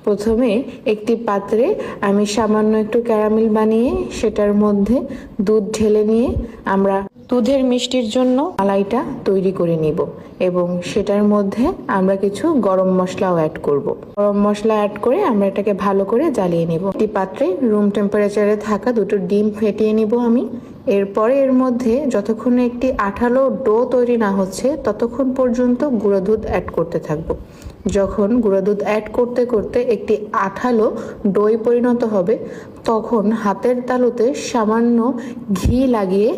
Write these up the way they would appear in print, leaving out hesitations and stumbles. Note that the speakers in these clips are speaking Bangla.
প্রথমে একটি পাত্রে আমি সামান্য একটু ক্যারামেল বানিয়ে সেটার মধ্যে দুধ ঢেলে নিয়ে আমরা দুধের মিষ্টির জন্য মালাইটা তৈরি করে নিব এবং সেটার মধ্যে আমরা কিছু গরম মশলাও অ্যাড করব। গরম মশলা অ্যাড করে আমরা এটাকে ভালো করে জ্বালিয়ে নিব। একটি পাত্রে রুম টেম্পারেচারে থাকা দুটো ডিম ফেটিয়ে নিব আমি। এরপরে এর মধ্যে যতক্ষণ একটি আঠালো ডো তৈরি না হচ্ছে ততক্ষণ পর্যন্ত গুঁড়ো দুধ অ্যাড করতে থাকবো। যখন গুঁড়ো দুধ অ্যাড করতে করতে একটি আঠালো ডোয় পরিণত হবে তখন হাতের তালুতে সামান্য ঘি লাগিয়ে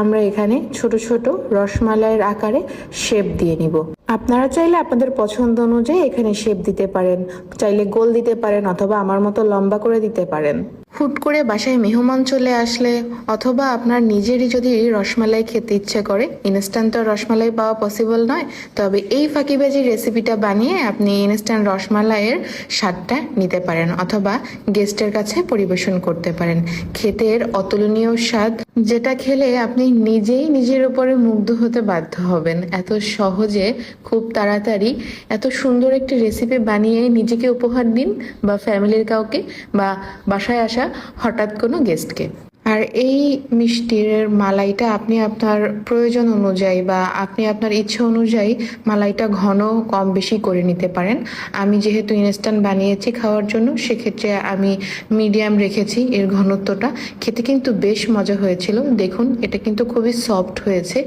আমরা এখানে ছোট ছোট রসমালাইয়ের আকারে শেপ দিয়ে নিব। আপনারা চাইলে আপনাদের পছন্দ অনুযায়ী এখানে শেপ দিতে পারেন, চাইলে গোল দিতে পারেন অথবা আমার মতো লম্বা করে দিতে পারেন। হুট করে বাসায় মেহমান চলে আসলে অথবা আপনার নিজেরই যদি রসমালাই খেতে ইচ্ছে করে, ইনস্ট্যান্ট তো রসমালাই পাওয়া পসিবল নয়, তবে এই ফাঁকিবাজি রেসিপিটা বানিয়ে আপনি ইনস্ট্যান্ট রসমালাইয়ের স্বাদটা নিতে পারেন অথবা গেস্টের কাছে পরিবেশন করতে পারেন। খেতের অতুলনীয় স্বাদ, যেটা খেলে আপনি নিজেই নিজের উপরে মুগ্ধ হতে বাধ্য হবেন। এত সহজে খুব তাড়াতাড়ি এত সুন্দর একটি রেসিপি বানিয়ে নিজেকে উপহার দিন বা ফ্যামিলির কাউকে বা বাসায় আসা হঠাৎ কোনো গেস্টকে। আর এই মিষ্টির মালাইটা আপনি আপনার প্রয়োজন অনুযায়ী বা আপনি আপনার ইচ্ছে অনুযায়ী মালাইটা ঘন কম বেশি করে নিতে পারেন। আমি যেহেতু ইনস্ট্যান্ট বানিয়েছি খাওয়ার জন্য, সেক্ষেত্রে আমি মিডিয়াম রেখেছি এর ঘনত্বটা। খেতে কিন্তু বেশ মজা হয়েছিল। দেখুন, এটা কিন্তু খুবই সফট হয়েছে।